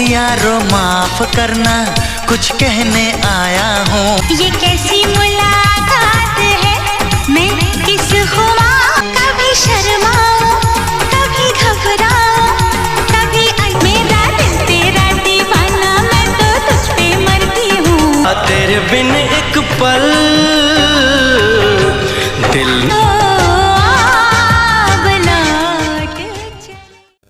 यारो माफ करना, कुछ कहने आया हूँ। ये कैसी मुलाकात है, मैं किस हुआ, कभी शर्माऊं, कभी घबराऊं, कभी मेरा दिल तेरा दीवाना, मैं तो तुझ पे मरती हूँ। तेरे बिन एक पल दिल।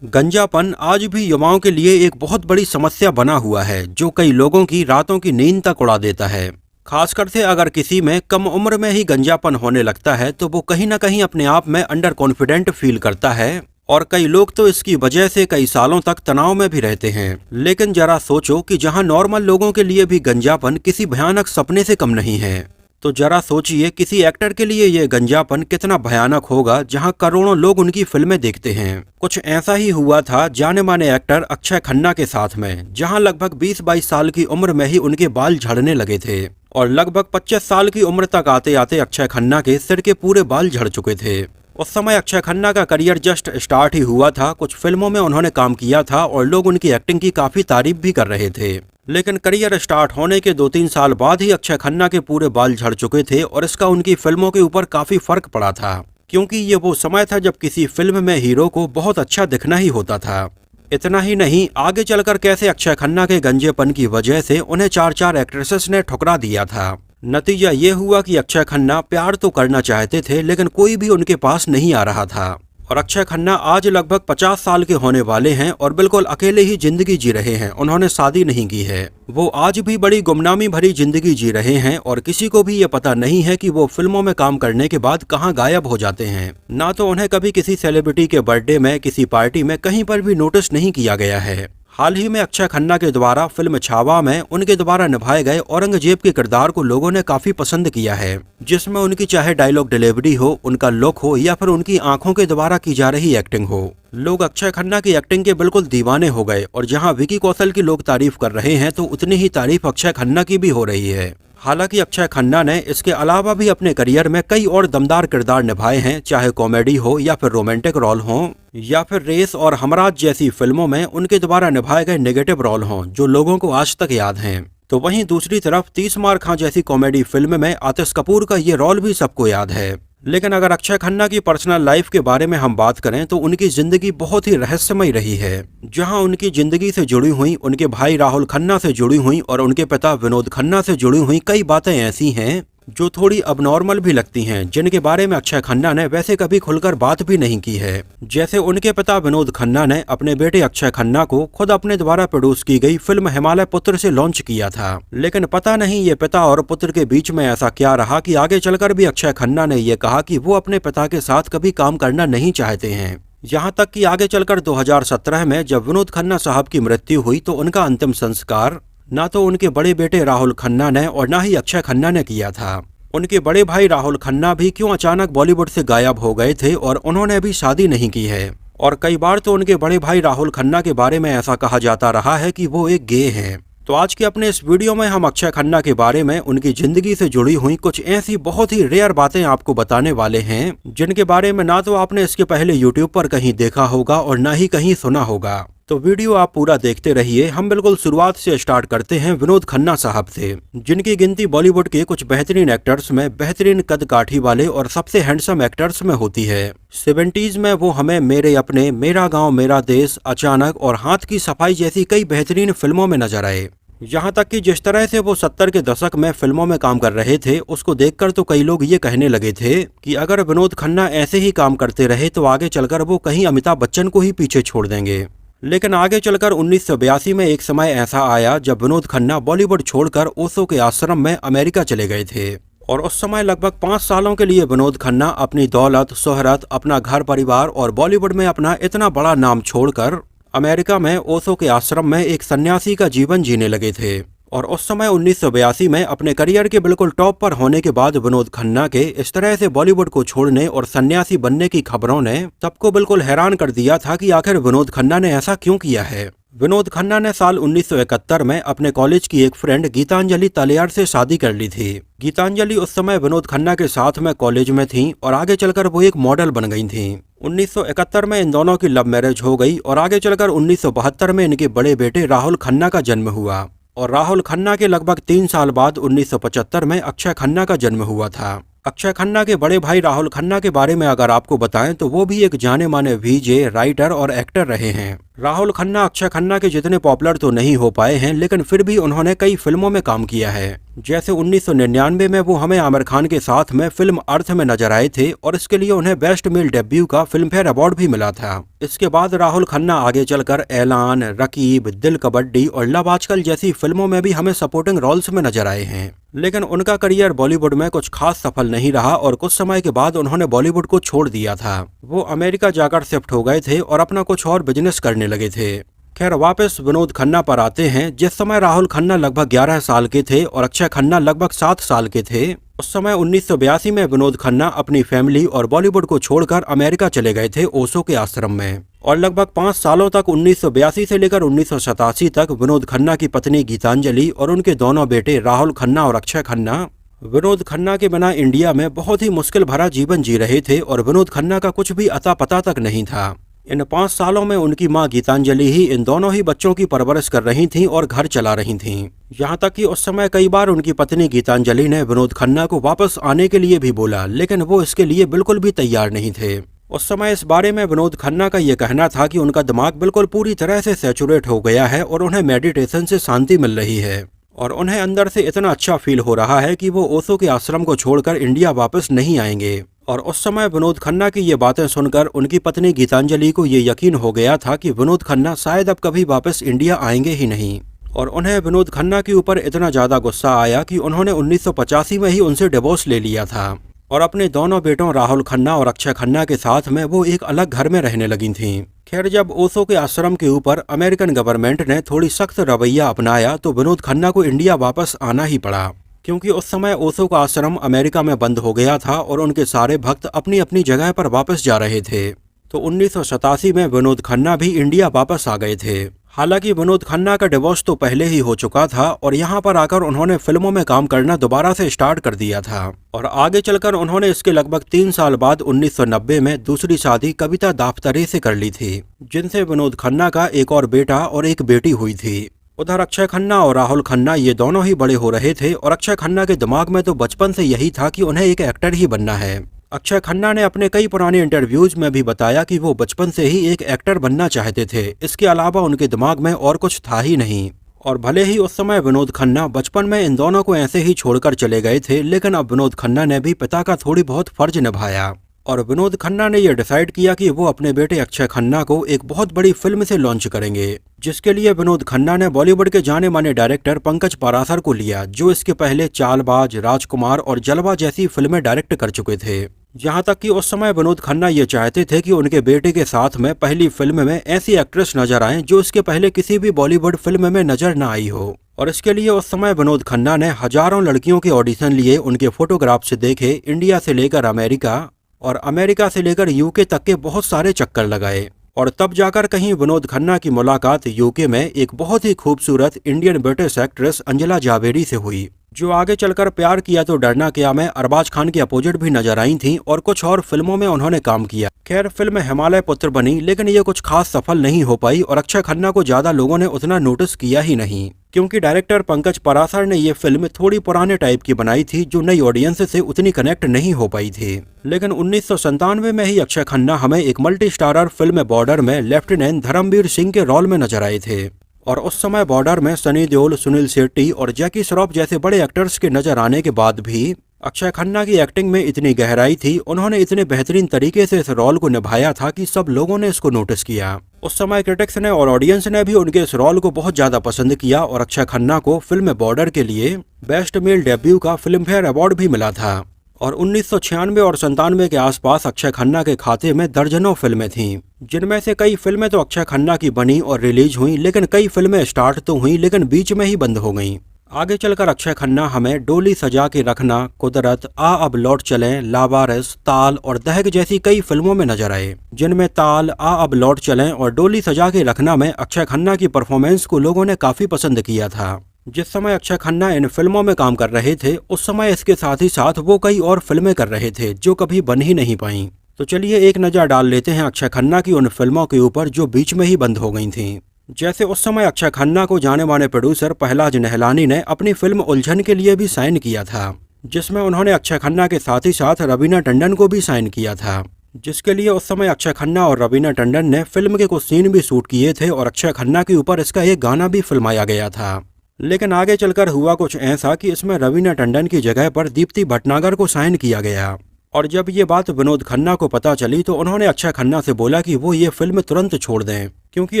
गंजापन आज भी युवाओं के लिए एक बहुत बड़ी समस्या बना हुआ है, जो कई लोगों की रातों की नींद तक उड़ा देता है। खासकर से अगर किसी में कम उम्र में ही गंजापन होने लगता है तो वो कहीं न कहीं अपने आप में अंडर कॉन्फिडेंट फील करता है, और कई लोग तो इसकी वजह से कई सालों तक तनाव में भी रहते हैं। लेकिन जरा सोचो कि जहाँ नॉर्मल लोगों के लिए भी गंजापन किसी भयानक सपने से कम नहीं है, तो जरा सोचिए किसी एक्टर के लिए ये गंजापन कितना भयानक होगा, जहां करोड़ों लोग उनकी फिल्में देखते हैं। कुछ ऐसा ही हुआ था जाने माने एक्टर अक्षय खन्ना के साथ में, जहां लगभग 20-22 साल की उम्र में ही उनके बाल झड़ने लगे थे, और लगभग 25 साल की उम्र तक आते आते अक्षय खन्ना के सिर के पूरे बाल झड़ चुके थे। उस समय अक्षय खन्ना का करियर जस्ट स्टार्ट ही हुआ था। कुछ फिल्मों में उन्होंने काम किया था और लोग उनकी एक्टिंग की काफी तारीफ भी कर रहे थे। लेकिन करियर स्टार्ट होने के 2-3 साल बाद ही अक्षय खन्ना के पूरे बाल झड़ चुके थे, और इसका उनकी फिल्मों के ऊपर काफी फर्क पड़ा था, क्योंकि ये वो समय था जब किसी फिल्म में हीरो को बहुत अच्छा दिखना ही होता था। इतना ही नहीं, आगे चलकर कैसे अक्षय खन्ना के गंजेपन की वजह से उन्हें 4 एक्ट्रेसेस ने ठुकरा दिया था। नतीजा ये हुआ कि अक्षय खन्ना प्यार तो करना चाहते थे, लेकिन कोई भी उनके पास नहीं आ रहा था। और अक्षय खन्ना आज लगभग 50 साल के होने वाले हैं और बिल्कुल अकेले ही जिंदगी जी रहे हैं। उन्होंने शादी नहीं की है। वो आज भी बड़ी गुमनामी भरी जिंदगी जी रहे हैं, और किसी को भी ये पता नहीं है कि वो फिल्मों में काम करने के बाद कहाँ गायब हो जाते हैं। ना तो उन्हें कभी किसी सेलिब्रिटी के बर्थडे में, किसी पार्टी में कहीं पर भी नोटिस नहीं किया गया है। हाल ही में अक्षय खन्ना के द्वारा फिल्म छावा में उनके द्वारा निभाए गए औरंगजेब के किरदार को लोगों ने काफी पसंद किया है, जिसमें उनकी चाहे डायलॉग डिलीवरी हो, उनका लुक हो, या फिर उनकी आंखों के द्वारा की जा रही एक्टिंग हो। लोग अक्षय खन्ना की एक्टिंग के बिल्कुल दीवाने हो गए, और जहां विकी कौशल की लोग तारीफ कर रहे हैं तो उतनी ही तारीफ अक्षय खन्ना की भी हो रही है। हालांकि अक्षय खन्ना ने इसके अलावा भी अपने करियर में कई और दमदार किरदार निभाए हैं, चाहे कॉमेडी हो या फिर रोमांटिक रोल हो, या फिर रेस और हमराज जैसी फिल्मों में उनके द्वारा निभाए गए नेगेटिव रोल हों, जो लोगों को आज तक याद हैं। तो वहीं दूसरी तरफ 30 मार खां जैसी कॉमेडी फिल्म में आतिश कपूर का ये रोल भी सबको याद है। लेकिन अगर अक्षय खन्ना की पर्सनल लाइफ के बारे में हम बात करें तो उनकी जिंदगी बहुत ही रहस्यमय रही है, जहां उनकी जिंदगी से जुड़ी हुई, उनके भाई राहुल खन्ना से जुड़ी हुई और उनके पिता विनोद खन्ना से जुड़ी हुई कई बातें ऐसी हैं जो थोड़ी अबनॉर्मल भी लगती हैं, जिनके बारे में अक्षय खन्ना ने वैसे कभी खुलकर बात भी नहीं की है। जैसे उनके पिता विनोद खन्ना ने अपने बेटे अक्षय खन्ना को खुद अपने द्वारा प्रोड्यूस की गई फिल्म हिमालय पुत्र से लॉन्च किया था, लेकिन पता नहीं ये पिता और पुत्र के बीच में ऐसा क्या रहा कि आगे चलकर भी अक्षय खन्ना ने ये कहा कि वो अपने पिता के साथ कभी काम करना नहीं चाहते हैं। यहाँ तक कि आगे चलकर 2017 में जब विनोद खन्ना साहब की मृत्यु हुई तो उनका अंतिम संस्कार ना तो उनके बड़े बेटे राहुल खन्ना ने और ना ही अक्षय खन्ना ने किया था। उनके बड़े भाई राहुल खन्ना भी क्यों अचानक बॉलीवुड से गायब हो गए थे, और उन्होंने अभी शादी नहीं की है। और कई बार तो उनके बड़े भाई राहुल खन्ना के बारे में ऐसा कहा जाता रहा है कि वो एक गे हैं। तो आज के अपने इस वीडियो में हम अक्षय खन्ना के बारे में, उनकी जिंदगी से जुड़ी हुई कुछ ऐसी बहुत ही रेयर बातें आपको बताने वाले हैं, जिनके बारे में ना तो आपने इसके पहले यूट्यूब पर कहीं देखा होगा और ना ही कहीं सुना होगा। तो वीडियो आप पूरा देखते रहिए। हम बिल्कुल शुरुआत से स्टार्ट करते हैं विनोद खन्ना साहब से, जिनकी गिनती बॉलीवुड के कुछ बेहतरीन एक्टर्स में बेहतरीन कद काठी वाले और सबसे हैंडसम एक्टर्स में होती है। 70s में वो हमें मेरे अपने, मेरा गांव मेरा देश, अचानक और हाथ की सफाई जैसी कई बेहतरीन फिल्मों में नजर आए। यहाँ तक कि जिस तरह से वो 70 के दशक में फिल्मों में काम कर रहे थे, उसको देखकर तो कई लोग ये कहने लगे थे कि अगर विनोद खन्ना ऐसे ही काम करते रहे तो आगे चलकर वो कहीं अमिताभ बच्चन को ही पीछे छोड़ देंगे। लेकिन आगे चलकर 1982 में एक समय ऐसा आया जब विनोद खन्ना बॉलीवुड छोड़कर ओशो के आश्रम में अमेरिका चले गए थे, और उस समय लगभग 5 सालों के लिए विनोद खन्ना अपनी दौलत, शोहरत, अपना घर परिवार और बॉलीवुड में अपना इतना बड़ा नाम छोड़कर अमेरिका में ओशो के आश्रम में एक सन्यासी का जीवन जीने लगे थे। और उस समय 1982 में अपने करियर के बिल्कुल टॉप पर होने के बाद विनोद खन्ना के इस तरह से बॉलीवुड को छोड़ने और सन्यासी बनने की खबरों ने सबको बिल्कुल हैरान कर दिया था कि आखिर विनोद खन्ना ने ऐसा क्यों किया है। विनोद खन्ना ने साल 1971 में अपने कॉलेज की एक फ्रेंड गीतांजलि तलेयार से शादी कर ली थी। गीतांजलि उस समय विनोद खन्ना के साथ में कॉलेज में थीं और आगे चलकर वो एक मॉडल बन गई थीं। 1971 में इन दोनों की लव मैरिज हो गई और आगे चलकर 1972 में इनके बड़े बेटे राहुल खन्ना का जन्म हुआ और राहुल खन्ना के लगभग 3 साल बाद 1975 में अक्षय खन्ना का जन्म हुआ था। अक्षय खन्ना के बड़े भाई राहुल खन्ना के बारे में अगर आपको बताएं तो वो भी एक जाने माने वीजे, राइटर और एक्टर रहे हैं। राहुल खन्ना अक्षय खन्ना के जितने पॉपुलर तो नहीं हो पाए हैं, लेकिन फिर भी उन्होंने कई फिल्मों में काम किया है। जैसे 1999 में वो हमें आमिर खान के साथ में फिल्म अर्थ में नजर आए थे और इसके लिए उन्हें बेस्ट मेल डेब्यू का फिल्म फेयर अवार्ड भी मिला था। इसके बाद राहुल खन्ना आगे चलकर ऐलान, रकीब, दिल कबड्डी और लव आजकल जैसी फिल्मों में भी हमें सपोर्टिंग रोल्स में नजर आए हैं। लेकिन उनका करियर बॉलीवुड में कुछ खास सफल नहीं रहा और कुछ समय के बाद उन्होंने बॉलीवुड को छोड़ दिया था। वो अमेरिका जाकर शिफ्ट हो गए थे और अपना कुछ और बिजनेस करने लगे थे। खैर, वापस विनोद खन्ना पर आते हैं। जिस समय राहुल खन्ना लगभग 11 साल के थे और अक्षय खन्ना लगभग 7 साल के थे, उस समय 1982 में विनोद खन्ना अपनी फैमिली और बॉलीवुड को छोड़कर अमेरिका चले गए थे ओशो के आश्रम में और लगभग 5 सालों तक 1982 से लेकर 1987 तक विनोद खन्ना की पत्नी गीतांजलि और उनके दोनों बेटे राहुल खन्ना और अक्षय खन्ना विनोद खन्ना के बिना इंडिया में बहुत ही मुश्किल भरा जीवन जी रहे थे और विनोद खन्ना का कुछ भी अता पता तक नहीं था। इन 5 सालों में उनकी मां गीतांजलि ही इन दोनों ही बच्चों की परवरिश कर रही थीं और घर चला रही थीं। यहाँ तक कि उस समय कई बार उनकी पत्नी गीतांजलि ने विनोद खन्ना को वापस आने के लिए भी बोला, लेकिन वो इसके लिए बिल्कुल भी तैयार नहीं थे। उस समय इस बारे में विनोद खन्ना का ये कहना था कि उनका दिमाग बिल्कुल पूरी तरह से सैचुरेट हो गया है और उन्हें मेडिटेशन से शांति मिल रही है और उन्हें अंदर से इतना अच्छा फील हो रहा है कि वो ओशो के आश्रम को छोड़कर इंडिया वापस नहीं आएंगे। और उस समय विनोद खन्ना की ये बातें सुनकर उनकी पत्नी गीतांजलि को ये यकीन हो गया था कि विनोद खन्ना शायद अब कभी वापस इंडिया आएंगे ही नहीं और उन्हें विनोद खन्ना के ऊपर इतना ज्यादा गुस्सा आया कि उन्होंने 1985 में ही उनसे डिवोर्स ले लिया था और अपने दोनों बेटों राहुल खन्ना और अक्षय खन्ना के साथ में वो एक अलग घर में रहने लगी थीं। खैर, जब ओशो के आश्रम के ऊपर अमेरिकन गवर्नमेंट ने थोड़ी सख्त रवैया अपनाया तो विनोद खन्ना को इंडिया वापस आना ही पड़ा, क्योंकि उस समय ओशो का आश्रम अमेरिका में बंद हो गया था और उनके सारे भक्त अपनी अपनी जगह पर वापस जा रहे थे। तो 1987 में विनोद खन्ना भी इंडिया वापस आ गए थे। हालांकि विनोद खन्ना का डिवोर्स तो पहले ही हो चुका था और यहाँ पर आकर उन्होंने फिल्मों में काम करना दोबारा से स्टार्ट कर दिया था और आगे चलकर उन्होंने इसके लगभग 3 साल बाद 1990 में दूसरी शादी कविता दाफ्तरे से कर ली थी, जिनसे विनोद खन्ना का एक और बेटा और एक बेटी हुई थी। उधर अक्षय खन्ना और राहुल खन्ना ये दोनों ही बड़े हो रहे थे और अक्षय खन्ना के दिमाग में तो बचपन से यही था कि उन्हें एक एक्टर ही बनना है। अक्षय खन्ना ने अपने कई पुराने इंटरव्यूज में भी बताया कि वो बचपन से ही एक एक्टर बनना चाहते थे। इसके अलावा उनके दिमाग में और कुछ था ही नहीं। और भले ही उस समय विनोद खन्ना बचपन में इन दोनों को ऐसे ही छोड़कर चले गए थे, लेकिन अब विनोद खन्ना ने भी पिता का थोड़ी बहुत फर्ज निभाया और विनोद खन्ना ने यह डिसाइड किया कि वो अपने बेटे अक्षय खन्ना को एक बहुत बड़ी फिल्म से लॉन्च करेंगे, जिसके लिए विनोद खन्ना ने बॉलीवुड के जाने माने डायरेक्टर पंकज पाराशर को लिया, जो इसके पहले चालबाज, राजकुमार और जलवा जैसी फिल्में डायरेक्ट कर चुके थे। यहाँ तक कि उस समय विनोद खन्ना ये चाहते थे कि उनके बेटे के साथ में पहली फिल्म में ऐसी एक्ट्रेस नजर आए जो इसके पहले किसी भी बॉलीवुड फिल्म में नजर न आई हो। और इसके लिए उस समय विनोद खन्ना ने हजारों लड़कियों के ऑडिशन लिए, उनके फोटोग्राफ से देखे, इंडिया से लेकर अमेरिका और अमेरिका से लेकर यूके तक के बहुत सारे चक्कर लगाए और तब जाकर कहीं विनोद खन्ना की मुलाकात यूके में एक बहुत ही खूबसूरत Indian British actress Anjala Zaveri से हुई, जो आगे चलकर प्यार किया तो डरना क्या में अरबाज खान के अपोजिट भी नजर आई थीं और कुछ और फिल्मों में उन्होंने काम किया। खैर, फिल्म हिमालय पुत्र बनी, लेकिन ये कुछ खास सफल नहीं हो पाई और अक्षय खन्ना को ज्यादा लोगों ने उतना नोटिस किया ही नहीं, क्योंकि डायरेक्टर पंकज पाराशर ने ये फिल्म थोड़ी पुराने टाइप की बनाई थी जो नई ऑडियंस से उतनी कनेक्ट नहीं हो पाई थी। लेकिन 1997 में ही अक्षय खन्ना हमें एक मल्टी स्टारर फिल्म बॉर्डर में लेफ्टिनेंट धर्मवीर सिंह के रोल में नजर आए थे और उस समय बॉर्डर में सनी देओल, सुनील शेट्टी और जैकी श्रॉफ जैसे बड़े एक्टर्स के नजर आने के बाद भी अक्षय खन्ना की एक्टिंग में इतनी गहराई थी, उन्होंने इतने बेहतरीन तरीके से इस रोल को निभाया था कि सब लोगों ने इसको नोटिस किया। उस समय क्रिटिक्स ने और ऑडियंस ने भी उनके इस रोल को बहुत ज्यादा पसंद किया और अक्षय खन्ना को फिल्म बॉर्डर के लिए बेस्ट मेल डेब्यू का फिल्म फेयर अवार्ड भी मिला था। और 1996 और 97 के आसपास अक्षय खन्ना के खाते में दर्जनों फिल्में थीं, जिनमें से कई फिल्में तो अक्षय खन्ना की बनी और रिलीज हुई, लेकिन कई फिल्में स्टार्ट तो हुई लेकिन बीच में ही बंद हो गईं। आगे चलकर अक्षय खन्ना हमें डोली सजा के रखना, कुदरत, आ अब लौट चलें, लावारिस, ताल और दहक जैसी कई फिल्मों में नजर आए, जिनमें ताल, आ अब लौट चलें और डोली सजा के रखना में अक्षय खन्ना की परफॉर्मेंस को लोगों ने काफी पसंद किया था। जिस समय अक्षय खन्ना इन फिल्मों में काम कर रहे थे, उस समय इसके साथ ही साथ वो कई और फिल्में कर रहे थे जो कभी बन ही नहीं पाईं। तो चलिए एक नज़र डाल लेते हैं अक्षय खन्ना की उन फिल्मों के ऊपर जो बीच में ही बंद हो गई थीं। जैसे उस समय अक्षय खन्ना को जाने माने प्रोड्यूसर पहलाज नेहलानी ने अपनी फिल्म उलझन के लिए भी साइन किया था, जिसमें उन्होंने अक्षय खन्ना के साथ ही साथ रवीना टंडन को भी साइन किया था, जिसके लिए उस समय अक्षय खन्ना और रवीना टंडन ने फिल्म के कुछ सीन भी शूट किए थे और अक्षय खन्ना के ऊपर इसका एक गाना भी फिल्माया गया था। लेकिन आगे चलकर हुआ कुछ ऐसा कि इसमें रवीना टंडन की जगह पर दीप्ति भटनागर को साइन किया गया, और जब ये बात विनोद खन्ना को पता चली तो उन्होंने अक्षय खन्ना से बोला कि वो ये फिल्म तुरंत छोड़ दें, क्योंकि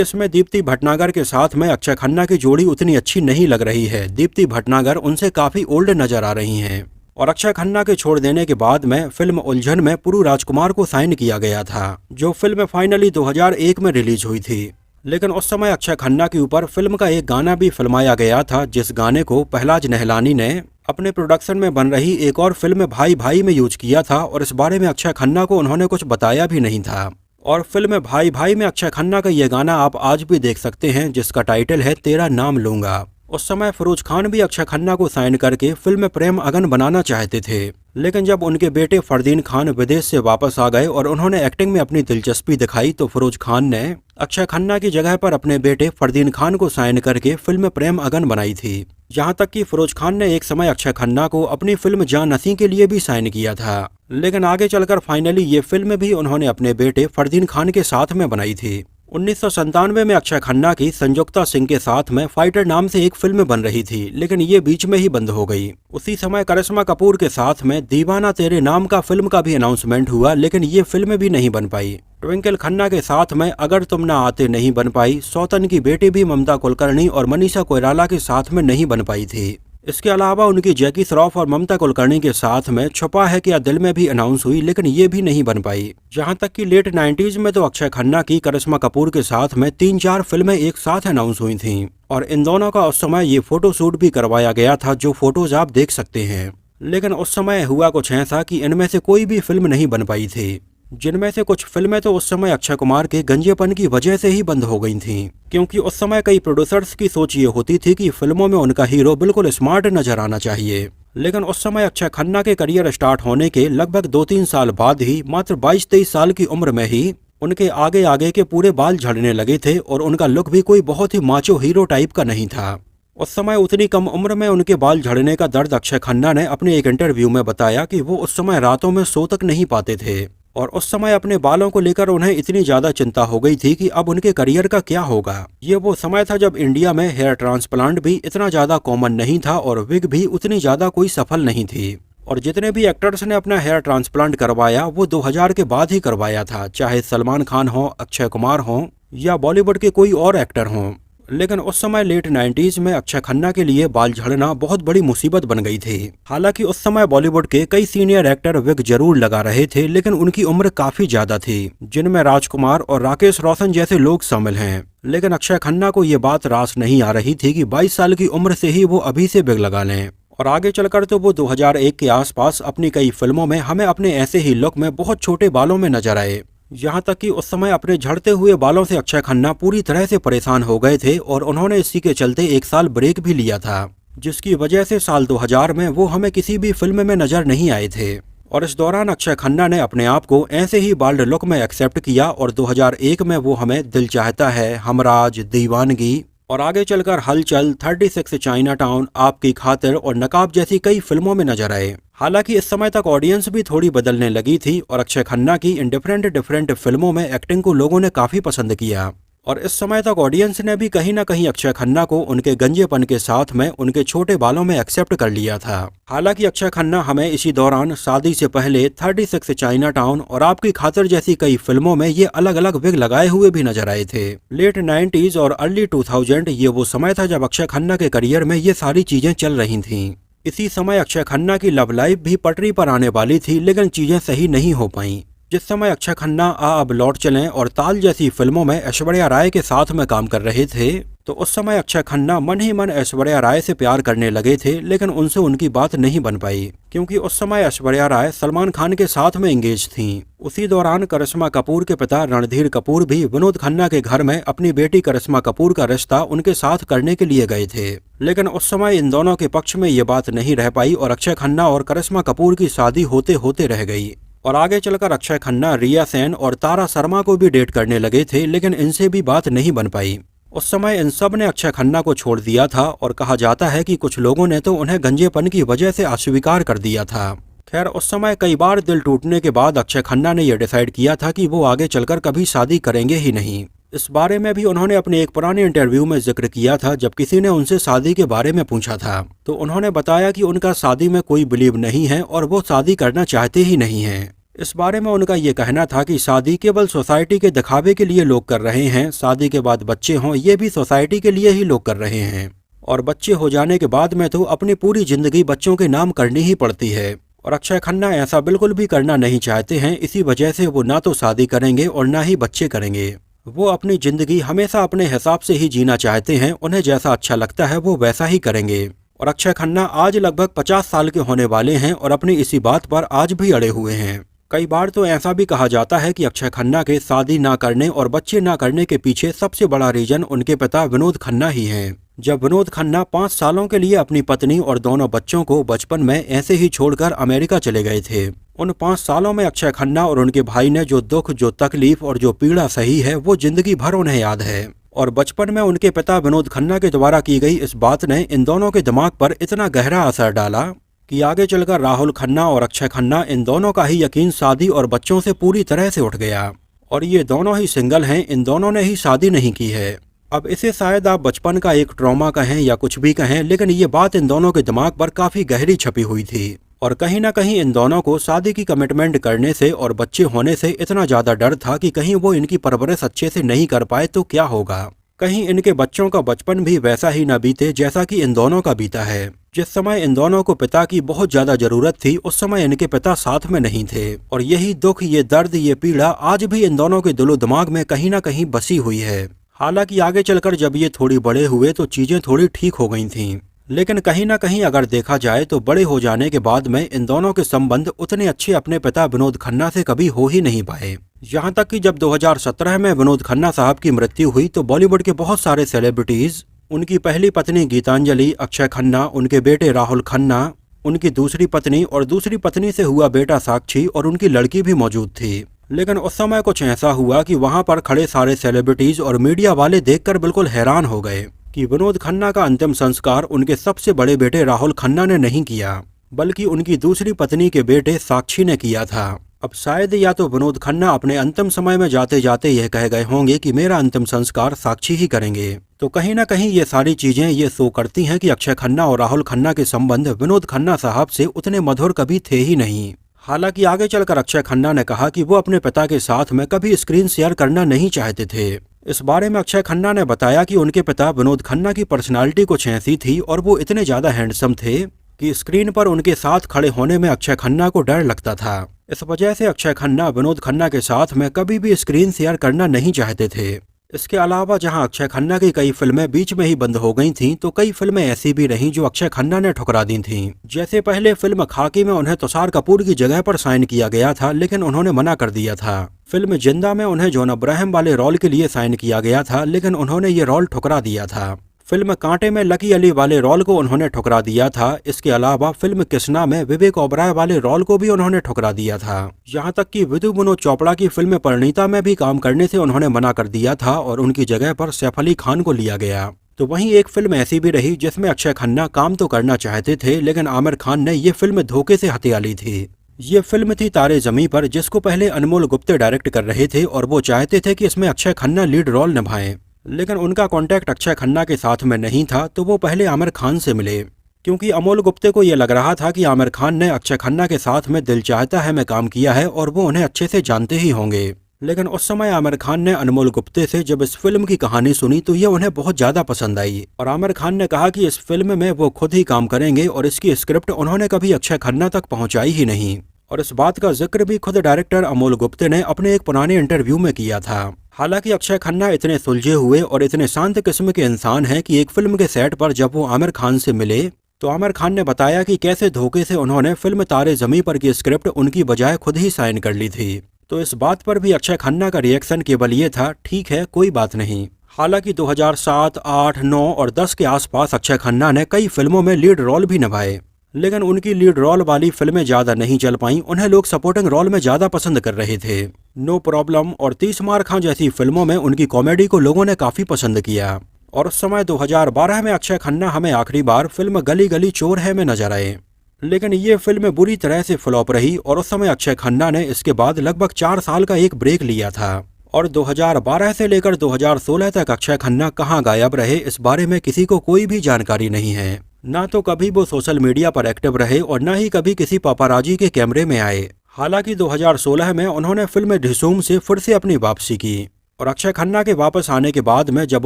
इसमें दीप्ति भटनागर के साथ में अक्षय खन्ना की जोड़ी उतनी अच्छी नहीं लग रही है। दीप्ति भटनागर उनसे काफी ओल्ड नजर आ रही हैं। और अक्षय खन्ना के छोड़ देने के बाद में फिल्म उलझन में पुरु राजकुमार को साइन किया गया था, जो फिल्म फाइनली 2001 में रिलीज हुई थी। लेकिन उस समय अक्षय खन्ना के ऊपर फिल्म का एक गाना भी फिल्माया गया था, जिस गाने को पहलाज नेहलानी ने अपने प्रोडक्शन में बन रही एक और फिल्म भाई भाई में यूज किया था, और इस बारे में अक्षय खन्ना को उन्होंने कुछ बताया भी नहीं था। और फिल्म भाई भाई में अक्षय खन्ना का ये गाना आप आज भी देख सकते हैं, जिसका टाइटल है तेरा नाम लूंगा। उस समय फिरोज खान भी अक्षय खन्ना को साइन करके फिल्म प्रेम अगन बनाना चाहते थे, लेकिन जब उनके बेटे फरदीन खान विदेश से वापस आ गए और उन्होंने एक्टिंग में अपनी दिलचस्पी दिखाई, तो फिरोज खान ने अक्षय खन्ना की जगह पर अपने बेटे फरदीन खान को साइन करके फिल्म प्रेम अगन बनाई थी। जहाँ तक कि फिरोज खान ने एक समय अक्षय खन्ना को अपनी फिल्म जान नसी के लिए भी साइन किया था, लेकिन आगे चलकर फाइनली ये फिल्म भी उन्होंने अपने बेटे फरदीन खान के साथ में बनाई थी। 1997 में अक्षय खन्ना की संजुक्ता सिंह के साथ में फाइटर नाम से एक फिल्म बन रही थी, लेकिन ये बीच में ही बंद हो गई। उसी समय करिश्मा कपूर के साथ में दीवाना तेरे नाम का फिल्म का भी अनाउंसमेंट हुआ, लेकिन ये फिल्म भी नहीं बन पाई। ट्विंकल खन्ना के साथ में अगर तुम ना आते नहीं बन पाई। सौतन की बेटी भी ममता कुलकर्णी और मनीषा कोइराला के साथ में नहीं बन पाई थी। इसके अलावा उनकी जैकी श्रॉफ और ममता कुलकर्णी के साथ में छुपा है क्या दिल में भी अनाउंस हुई, लेकिन ये भी नहीं बन पाई। जहां तक कि लेट 90s में तो अक्षय खन्ना की करिश्मा कपूर के साथ में 3-4 फिल्में एक साथ अनाउंस हुई थीं, और इन दोनों का उस समय ये फोटो शूट भी करवाया गया था, जो फोटोज आप देख सकते हैं। लेकिन उस समय हुआ कुछ ऐसा कि इनमें से कोई भी फिल्म नहीं बन पाई थी, जिनमें से कुछ फिल्में तो उस समय अक्षय कुमार के गंजेपन की वजह से ही बंद हो गई थीं, क्योंकि उस समय कई प्रोड्यूसर्स की सोच ये होती थी कि फिल्मों में उनका हीरो बिल्कुल स्मार्ट नजर आना चाहिए। लेकिन उस समय अक्षय खन्ना के करियर स्टार्ट होने के लगभग 2-3 साल बाद ही, मात्र 22-23 साल की उम्र में ही उनके आगे आगे के पूरे बाल झड़ने लगे थे, और उनका लुक भी कोई बहुत ही माचो हीरो टाइप का नहीं था। उस समय उतनी कम उम्र में उनके बाल झड़ने का दर्द अक्षय खन्ना ने अपने एक इंटरव्यू में बताया कि वो उस समय रातों में सो तक नहीं पाते थे, और उस समय अपने बालों को लेकर उन्हें इतनी ज्यादा चिंता हो गई थी कि अब उनके करियर का क्या होगा। ये वो समय था जब इंडिया में हेयर ट्रांसप्लांट भी इतना ज्यादा कॉमन नहीं था, और विग भी उतनी ज्यादा कोई सफल नहीं थी। और जितने भी एक्टर्स ने अपना हेयर ट्रांसप्लांट करवाया वो 2000 के बाद ही करवाया था, चाहे सलमान खान हो, अक्षय कुमार हो, या बॉलीवुड के कोई और एक्टर हों। लेकिन उस समय लेट 90s में अक्षय खन्ना के लिए बाल झड़ना बहुत बड़ी मुसीबत बन गई थी। हालांकि उस समय बॉलीवुड के कई सीनियर एक्टर विग जरूर लगा रहे थे, लेकिन उनकी उम्र काफी ज्यादा थी, जिनमें राजकुमार और राकेश रोशन जैसे लोग शामिल हैं। लेकिन अक्षय खन्ना को ये बात रास नहीं आ रही थी कि 22 साल की उम्र से ही वो अभी से विग लगा लें, और आगे चलकर तो वो 2001 के आसपास अपनी कई फिल्मों में हमें अपने ऐसे ही लुक में बहुत छोटे बालों में नजर आए। यहाँ तक कि उस समय अपने झड़ते हुए बालों से अक्षय खन्ना पूरी तरह से परेशान हो गए थे, और उन्होंने इसी के चलते 1 साल ब्रेक भी लिया था, जिसकी वजह से साल 2000 में वो हमें किसी भी फिल्म में नजर नहीं आए थे। और इस दौरान अक्षय खन्ना ने अपने आप को ऐसे ही बाल्ड लुक में एक्सेप्ट किया, और 2001 में वो हमें दिल चाहता है, हमराज, दीवानगी और आगे चलकर हलचल, 36 चाइना टाउन, आपकी खातिर और नकाब जैसी कई फिल्मों में नजर आए। हालांकि इस समय तक ऑडियंस भी थोड़ी बदलने लगी थी, और अक्षय खन्ना की इन डिफरेंट फिल्मों में एक्टिंग को लोगों ने काफी पसंद किया, और इस समय तक ऑडियंस ने भी कहीं ना कहीं अक्षय खन्ना को उनके गंजेपन के साथ में उनके छोटे बालों में एक्सेप्ट कर लिया था। हालांकि अक्षय खन्ना हमें इसी दौरान शादी से पहले, 36 चाइना टाउन और आपकी खातिर जैसी कई फिल्मों में ये अलग अलग विग लगाए हुए भी नजर आए थे। लेट 90s और अर्ली 2000 ये वो समय था जब अक्षय खन्ना के करियर में ये सारी चीजें चल रही थीं। इसी समय अक्षय खन्ना की लव लाइफ भी पटरी पर आने वाली थी, लेकिन चीजें सही नहीं हो पाईं, जिस समय अक्षय खन्ना आ अब लौट चलें और ताल जैसी फिल्मों में ऐश्वर्या राय के साथ में काम कर रहे थे, तो उस समय अक्षय खन्ना मन ही मन ऐश्वर्या राय से प्यार करने लगे थे, लेकिन उनसे उनकी बात नहीं बन पाई क्योंकि उस समय ऐश्वर्या राय सलमान खान के साथ में एंगेज थीं। उसी दौरान करिश्मा कपूर के पिता रणधीर कपूर भी विनोद खन्ना के घर में अपनी बेटी करिश्मा कपूर का रिश्ता उनके साथ करने के लिए गए थे, लेकिन उस समय इन दोनों के पक्ष में ये बात नहीं रह पाई और अक्षय खन्ना और करिश्मा कपूर की शादी होते होते रह गई। और आगे चलकर अक्षय खन्ना रिया सेन और तारा शर्मा को भी डेट करने लगे थे, लेकिन इनसे भी बात नहीं बन पाई। उस समय इन सब ने अक्षय खन्ना को छोड़ दिया था और कहा जाता है कि कुछ लोगों ने तो उन्हें गंजेपन की वजह से अस्वीकार कर दिया था। खैर, उस समय कई बार दिल टूटने के बाद अक्षय खन्ना ने यह डिसाइड किया था कि वो आगे चलकर कभी शादी करेंगे ही नहीं। इस बारे में भी उन्होंने अपने एक पुराने इंटरव्यू में जिक्र किया था। जब किसी ने उनसे शादी के बारे में पूछा था तो उन्होंने बताया कि उनका शादी में कोई बिलीव नहीं है और वो शादी करना चाहते ही नहीं हैं। इस बारे में उनका ये कहना था कि शादी केवल सोसाइटी के दिखावे के लिए लोग कर रहे हैं, शादी के बाद बच्चे हों ये भी सोसाइटी के लिए ही लोग कर रहे हैं, और बच्चे हो जाने के बाद में तो अपनी पूरी जिंदगी बच्चों के नाम करनी ही पड़ती है। और अक्षय खन्ना ऐसा बिल्कुल भी करना नहीं चाहते हैं, इसी वजह से वो ना तो शादी करेंगे और ना ही बच्चे करेंगे। वो अपनी जिंदगी हमेशा अपने हिसाब से ही जीना चाहते हैं, उन्हें जैसा अच्छा लगता है वो वैसा ही करेंगे। और अक्षय खन्ना आज लगभग 50 साल के होने वाले हैं और अपनी इसी बात पर आज भी अड़े हुए हैं। कई बार तो ऐसा भी कहा जाता है कि अक्षय खन्ना के शादी ना करने और बच्चे ना करने के पीछे सबसे बड़ा रीजन उनके पिता विनोद खन्ना ही हैं। जब विनोद खन्ना 5 सालों के लिए अपनी पत्नी और दोनों बच्चों को बचपन में ऐसे ही छोड़कर अमेरिका चले गए थे, उन 5 सालों में अक्षय खन्ना और उनके भाई ने जो दुख, जो तकलीफ और जो पीड़ा सही है वो जिंदगी भर उन्हें याद है। और बचपन में उनके पिता विनोद खन्ना के द्वारा की गई इस बात ने इन दोनों के दिमाग पर इतना गहरा असर डाला कि आगे चलकर राहुल खन्ना और अक्षय खन्ना इन दोनों का ही यकीन शादी और बच्चों से पूरी तरह से उठ गया। और ये दोनों ही सिंगल हैं, इन दोनों ने ही शादी नहीं की है। अब इसे शायद आप बचपन का एक ट्रॉमा कहें या कुछ भी कहें, लेकिन ये बात इन दोनों के दिमाग पर काफी गहरी छपी हुई थी। और कहीं ना कहीं इन दोनों को शादी की कमिटमेंट करने से और बच्चे होने से इतना ज्यादा डर था कि कहीं वो इनकी परवरिश अच्छे से नहीं कर पाए तो क्या होगा, कहीं इनके बच्चों का बचपन भी वैसा ही न बीते जैसा कि इन दोनों का बीता है। जिस समय इन दोनों को पिता की बहुत ज्यादा जरूरत थी उस समय इनके पिता साथ में नहीं थे, और यही दुख, ये दर्द, ये पीड़ा आज भी इन दोनों के दिलो दिमाग में कहीं ना कहीं बसी हुई है। हालांकि आगे चलकर जब ये थोड़ी बड़े हुए तो चीजें थोड़ी ठीक हो गई थीं, लेकिन कहीं ना कहीं अगर देखा जाए तो बड़े हो जाने के बाद में इन दोनों के संबंध उतने अच्छे अपने पिता विनोद खन्ना से कभी हो ही नहीं पाए। यहाँ तक कि जब 2017 में विनोद खन्ना साहब की मृत्यु हुई तो बॉलीवुड के बहुत सारे सेलिब्रिटीज, उनकी पहली पत्नी गीतांजलि, अक्षय खन्ना, उनके बेटे राहुल खन्ना, उनकी दूसरी पत्नी और दूसरी पत्नी से हुआ बेटा साक्षी और उनकी लड़की भी मौजूद थी। लेकिन उस समय कुछ ऐसा हुआ कि वहां पर खड़े सारे सेलिब्रिटीज और मीडिया वाले देखकर बिल्कुल हैरान हो गए कि विनोद खन्ना का अंतिम संस्कार उनके सबसे बड़े बेटे राहुल खन्ना ने नहीं किया, बल्कि उनकी दूसरी पत्नी के बेटे साक्षी ने किया था। अब शायद या तो विनोद खन्ना अपने अंतिम समय में जाते जाते यह कह गए होंगे कि मेरा अंतिम संस्कार साक्षी ही करेंगे। तो कहीं ना कहीं ये सारी चीजें ये शो करती हैं कि अक्षय खन्ना और राहुल खन्ना के संबंध विनोद खन्ना साहब से उतने मधुर कभी थे ही नहीं। हालांकि आगे चलकर अक्षय खन्ना ने कहा कि वो अपने पिता के साथ में कभी स्क्रीन शेयर करना नहीं चाहते थे। इस बारे में अक्षय खन्ना ने बताया कि उनके पिता विनोद खन्ना की पर्सनालिटी कुछ ऐसी थी और वो इतने ज्यादा हैंडसम थे कि स्क्रीन पर उनके साथ खड़े होने में अक्षय खन्ना को डर लगता था। इस वजह से अक्षय खन्ना विनोद खन्ना के साथ में कभी भी स्क्रीन शेयर करना नहीं चाहते थे। इसके अलावा जहां अक्षय खन्ना की कई फिल्में बीच में ही बंद हो गई थीं, तो कई फिल्में ऐसी भी रहीं जो अक्षय खन्ना ने ठुकरा दी थीं। जैसे पहले फिल्म खाकी में उन्हें तुषार कपूर की जगह पर साइन किया गया था, लेकिन उन्होंने मना कर दिया था। फिल्म जिंदा में उन्हें जॉन अब्राहम वाले रोल के लिए साइन किया गया था, लेकिन उन्होंने ये रोल ठुकरा दिया था। फिल्म कांटे में लकी अली वाले रोल को उन्होंने ठुकरा दिया था। इसके अलावा फिल्म किसना में विवेक ओबराय वाले रोल को भी उन्होंने ठुकरा दिया था। यहाँ तक कि विदु विनोद चोपड़ा की फिल्म परिणीता में भी काम करने से उन्होंने मना कर दिया था और उनकी जगह पर सैफ अली खान को लिया गया। तो वहीं एक फिल्म ऐसी भी रही जिसमें अक्षय खन्ना काम तो करना चाहते थे, लेकिन आमिर खान ने ये फिल्म धोखे से हथिया ली थी। ये फिल्म थी तारे ज़मीं पर, जिसको पहले अनमोल गुप्ते डायरेक्ट कर रहे थे और वो चाहते थे कि इसमें अक्षय खन्ना लीड रोल निभाएं, लेकिन उनका कॉन्टैक्ट अक्षय खन्ना के साथ में नहीं था। तो वो पहले आमिर खान से मिले, क्योंकि अमोल गुप्ते को ये लग रहा था कि आमिर खान ने अक्षय खन्ना के साथ में दिल चाहता है मैं काम किया है और वो उन्हें अच्छे से जानते ही होंगे। लेकिन उस समय आमिर खान ने अनमोल गुप्ते से जब इस फिल्म की कहानी सुनी तो ये उन्हें बहुत ज्यादा पसंद आई और आमिर खान ने कहा कि इस फिल्म में वो खुद ही काम करेंगे और इसकी स्क्रिप्ट उन्होंने कभी अक्षय खन्ना तक पहुंचाई ही नहीं। और इस बात का जिक्र भी खुद डायरेक्टर अमोल गुप्ते ने अपने एक पुराने इंटरव्यू में किया था। हालांकि अक्षय खन्ना इतने सुलझे हुए और इतने शांत किस्म के इंसान हैं कि एक फिल्म के सेट पर जब वो आमिर खान से मिले तो आमिर खान ने बताया कि कैसे धोखे से उन्होंने फिल्म तारे ज़मीं पर की स्क्रिप्ट उनकी बजाय खुद ही साइन कर ली थी। तो इस बात पर भी अक्षय खन्ना का रिएक्शन केवल ये था, ठीक है कोई बात नहीं। हालांकि 2007, 8, 9 और 10 के आसपास अक्षय खन्ना ने कई फिल्मों में लीड रोल भी निभाए, लेकिन उनकी लीड रोल वाली फिल्में ज्यादा नहीं चल पाईं। उन्हें लोग सपोर्टिंग रोल में ज्यादा पसंद कर रहे थे। नो प्रॉब्लम और 30 मार खां जैसी फिल्मों में उनकी कॉमेडी को लोगों ने काफी पसंद किया। और उस समय 2012 में अक्षय खन्ना हमें आखिरी बार फिल्म गली गली चोर है में नजर आए, लेकिन ये फिल्म बुरी तरह से फ्लॉप रही और उस समय अक्षय खन्ना ने इसके बाद लगभग 4 साल का एक ब्रेक लिया था। और 2012 से लेकर 2016 तक अक्षय खन्ना कहां गायब रहे इस बारे में किसी को कोई भी जानकारी नहीं है। ना तो कभी वो सोशल मीडिया पर एक्टिव रहे और न ही कभी किसी पापाराजी के कैमरे में आए। हालांकि 2016 में उन्होंने फिल्म ढिसूम से फिर से अपनी वापसी की और अक्षय खन्ना के वापस आने के बाद में जब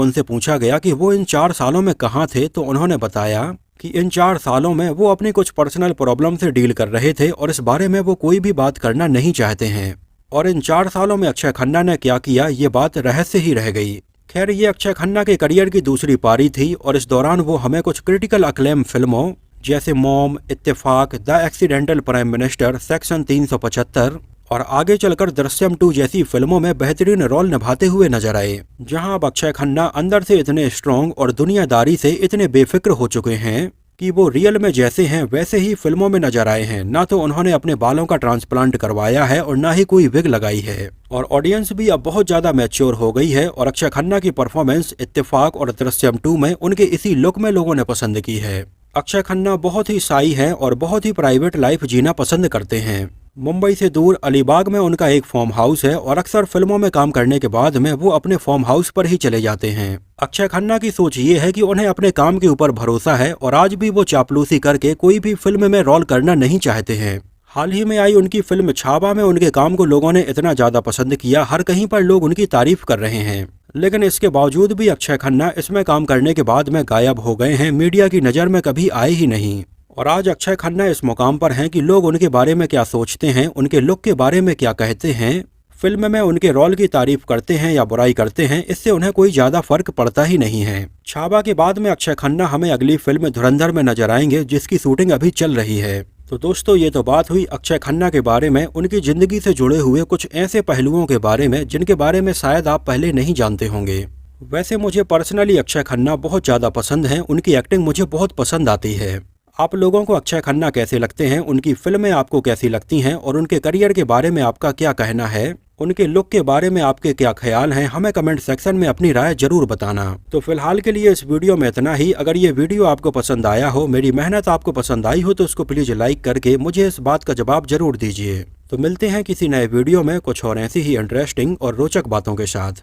उनसे पूछा गया कि वो इन 4 सालों में कहाँ थे तो उन्होंने बताया कि इन 4 सालों में वो अपनी कुछ पर्सनल प्रॉब्लम से डील कर रहे थे और इस बारे में वो कोई भी बात करना नहीं चाहते हैं। और इन 4 सालों में अक्षय खन्ना ने क्या किया ये बात रहस्य ही रह गई। खैर ये अक्षय खन्ना के करियर की दूसरी पारी थी और इस दौरान वो हमें कुछ क्रिटिकल अक्लेम फिल्मों जैसे मॉम, इत्तेफाक, the accidental prime minister, section 375 और आगे चलकर दृश्यम 2 जैसी फिल्मों में बेहतरीन रोल निभाते हुए नजर आए, जहां अब अक्षय खन्ना अंदर से इतने स्ट्रॉन्ग और दुनियादारी से इतने बेफिक्र हो चुके हैं कि वो रियल में जैसे हैं वैसे ही फिल्मों में नजर आए हैं। ना तो उन्होंने अपने बालों का ट्रांसप्लांट करवाया है और ना ही कोई विग लगाई है। और ऑडियंस भी अब बहुत ज्यादा मैच्योर हो गई है और अक्षय खन्ना की परफॉर्मेंस इत्तेफाक और दृश्यम 2 में उनके इसी लुक में लोगों ने पसंद की है। अक्षय खन्ना बहुत ही शाई हैं और बहुत ही प्राइवेट लाइफ जीना पसंद करते हैं। मुंबई से दूर अलीबाग में उनका एक फार्म हाउस है और अक्सर फिल्मों में काम करने के बाद में वो अपने फार्म हाउस पर ही चले जाते हैं। अक्षय खन्ना की सोच ये है कि उन्हें अपने काम के ऊपर भरोसा है और आज भी वो चापलूसी करके कोई भी फिल्म में रोल करना नहीं चाहते हैं। हाल ही में आई उनकी फिल्म छावा में उनके काम को लोगों ने इतना ज्यादा पसंद किया, हर कहीं पर लोग उनकी तारीफ कर रहे हैं। लेकिन इसके बावजूद भी अक्षय खन्ना इसमें काम करने के बाद में गायब हो गए हैं, मीडिया की नज़र में कभी आए ही नहीं। और आज अक्षय खन्ना इस मुकाम पर हैं कि लोग उनके बारे में क्या सोचते हैं, उनके लुक के बारे में क्या कहते हैं, फिल्म में उनके रोल की तारीफ करते हैं या बुराई करते हैं, इससे उन्हें कोई ज्यादा फर्क पड़ता ही नहीं है। छावा के बाद में अक्षय खन्ना हमें अगली फिल्म धुरंधर में नजर आएंगे, जिसकी शूटिंग अभी चल रही है। तो दोस्तों ये तो बात हुई अक्षय खन्ना के बारे में, उनकी जिंदगी से जुड़े हुए कुछ ऐसे पहलुओं के बारे में जिनके बारे में शायद आप पहले नहीं जानते होंगे। वैसे मुझे पर्सनली अक्षय खन्ना बहुत ज्यादा पसंद है, उनकी एक्टिंग मुझे बहुत पसंद आती है। आप लोगों को अक्षय खन्ना कैसे लगते हैं, उनकी फिल्में आपको कैसी लगती हैं और उनके करियर के बारे में आपका क्या कहना है, उनके लुक के बारे में आपके क्या ख्याल हैं, हमें कमेंट सेक्शन में अपनी राय जरूर बताना। तो फिलहाल के लिए इस वीडियो में इतना ही। अगर ये वीडियो आपको पसंद आया हो, मेरी मेहनत आपको पसंद आई हो तो उसको प्लीज लाइक करके मुझे इस बात का जवाब जरूर दीजिए। तो मिलते हैं किसी नए वीडियो में कुछ और ऐसी ही इंटरेस्टिंग और रोचक बातों के साथ।